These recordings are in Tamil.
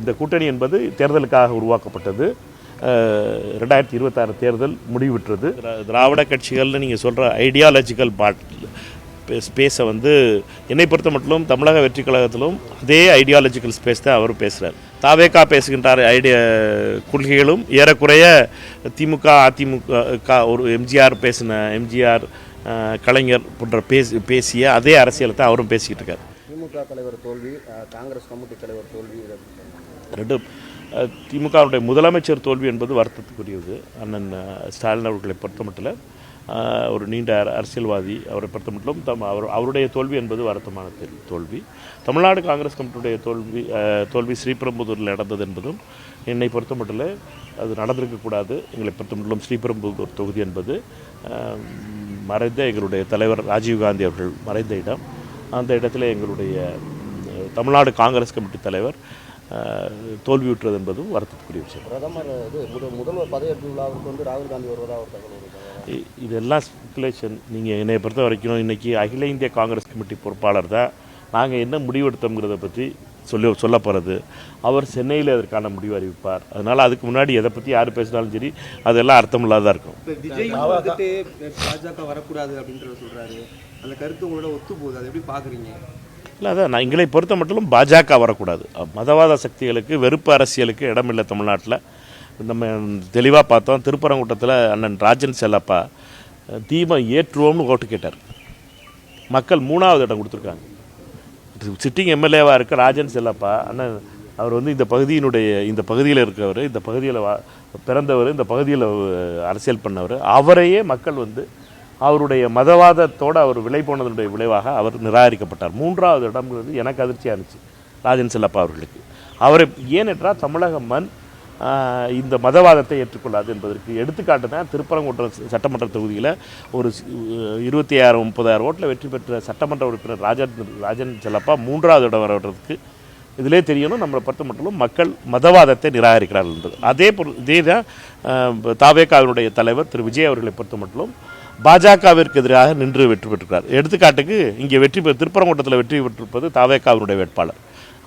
இந்த கூட்டணி என்பது தேர்தலுக்காக உருவாக்கப்பட்டது. 2026 தேர்தல் முடிவுற்றது. திராவிட கட்சிகள்னு நீங்கள் சொல்கிற ஐடியாலஜிக்கல் ஸ்பேஸை வந்து என்னை பொறுத்த மட்டும் தமிழக வெற்றி கழகத்திலும் அதே ஐடியாலஜிக்கல் ஸ்பேஸ் தான் அவர் பேசுகிறார். தாவேகா பேசுகின்றார் கொள்கைகளும் ஏறக்குறைய திமுக அதிமுக ஒரு எம்ஜிஆர் கலைஞர் போன்ற பேசிய அதே அரசியலை தான் அவரும் பேசிக்கிட்டு இருக்கார். திமுக தலைவர் தோல்வி, காங்கிரஸ் கமிட்டி தலைவர் தோல்வி, ரெண்டும் திமுகவுடைய முதலமைச்சர் தோல்வி என்பது வருத்தத்துக்குரியது. அண்ணன் ஸ்டாலின் அவர்களை பொறுத்த மட்டும் ஒரு நீண்ட அரசியல்வாதி, அவரை பொறுத்த மட்டும் அவருடைய தோல்வி என்பது வருத்தமான தோல்வி. தமிழ்நாடு காங்கிரஸ் கமிட்டியுடைய தோல்வி ஸ்ரீபெரும்புதூரில் நடந்தது என்பதும் என்னை பொறுத்த மட்டும் அது நடந்திருக்கக்கூடாது. எங்களை பொறுத்த மட்டும் ஸ்ரீபெரும்புதூர் தொகுதி என்பது மறைந்த எங்களுடைய தலைவர் ராஜீவ்காந்தி அவர்கள் மறைந்த இடம். அந்த இடத்துல எங்களுடைய தமிழ்நாடு காங்கிரஸ் கமிட்டி தலைவர் தோல்வியுற்றது என்பதும் வருத்தத்துக்குரிய விஷயம். பிரதமர் முதல்வர் பதவியேற்பு விழாவுக்கு வந்து ராகுல் காந்தி வருவதாக ஒரு தகவல். இதெல்லாம் ஸ்பெகுலேஷன். நீங்கள் என்னை பொறுத்த வரைக்கும் இன்றைக்கி அகில இந்திய காங்கிரஸ் கமிட்டி பொறுப்பாளர் தான் நாங்கள் என்ன முடிவெடுத்தோங்கிறத பற்றி சொல்ல போகிறது. அவர் சென்னையில் அதற்கான முடிவு அறிவிப்பார். அதனால் அதுக்கு முன்னாடி எதை பற்றி யார் பேசினாலும் சரி அதெல்லாம் அர்த்தமில்லாதான் இருக்கும். பாஜக வரக்கூடாது அப்படின்றத சொல்கிறாரு. அந்த கருத்து உங்களோட ஒத்து போகுது, அதை எப்படி பார்க்குறீங்க? இல்லை, அதான் நான் எங்களை பொறுத்த மட்டும் பாஜக வரக்கூடாது. மதவாத சக்திகளுக்கு வெறுப்பு அரசியலுக்கு இடமில்லை தமிழ்நாட்டில். நம்ம தெளிவாக பார்த்தோம். திருப்பரங்குன்றத்தில் அண்ணன் ராஜன் செல்லப்பா தீபம் ஏற்றுவோம்னு ஓட்டு கேட்டார். மக்கள் 3வது இடம் கொடுத்துருக்காங்க. சிட்டிங் எம்எல்ஏவாக இருக்க ராஜன் செல்லப்பா அண்ணன் அவர் வந்து இந்த பகுதியில் இருக்கவர், இந்த பகுதியில் பிறந்தவர், இந்த பகுதியில் அரசியல் பண்ணவர். அவரையே மக்கள் வந்து அவருடைய மதவாதத்தோடு அவர் விலை போனதனுடைய விளைவாக அவர் நிராகரிக்கப்பட்டார். 3வது இடம்ங்கிறது எனக்கு அதிர்ச்சியாக இருந்துச்சு ராஜன் செல்லப்பா அவர்களுக்கு. அவரை ஏனென்றால் தமிழக மண் இந்த மதவாதத்தை ஏற்றுக்கொள்ளாது என்பதற்கு எடுத்துக்காட்டு தான் திருப்பரங்குன்றம் சட்டமன்ற தொகுதியில் ஒரு 26,000-30,000 ஓட்டில் வெற்றி பெற்ற சட்டமன்ற உறுப்பினர் ராஜன் செல்லப்பா 3வது இடம் வர்றதுக்கு இதிலே தெரியணும். நம்மளை பொறுத்த மட்டும் மக்கள் மதவாதத்தை நிராகரிக்கிறார்கள் என்பது. இதே தான் தாவேகாவினுடைய தலைவர் திரு விஜய் அவர்களை பொறுத்த மட்டும் பாஜகவிற்கு எதிராக நின்று வெற்றி பெற்றிருக்கிறார். எடுத்துக்காட்டுக்கு இங்கே திருப்பரங்குன்றத்தில் வெற்றி பெற்றிருப்பது தாவேகாவினுடைய வேட்பாளர்.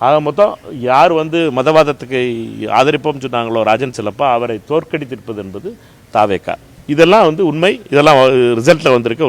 ஆக மொத்தம் யார் வந்து மதவாதத்துக்கு ஆதரிப்போம் சொன்னாங்களோ ராஜன் செல்லப்பா அவரை தோற்கடித்திருப்பது என்பது தாவேகா. இதெல்லாம் வந்து உண்மை. இதெல்லாம் ரிசல்ட்டில் வந்திருக்க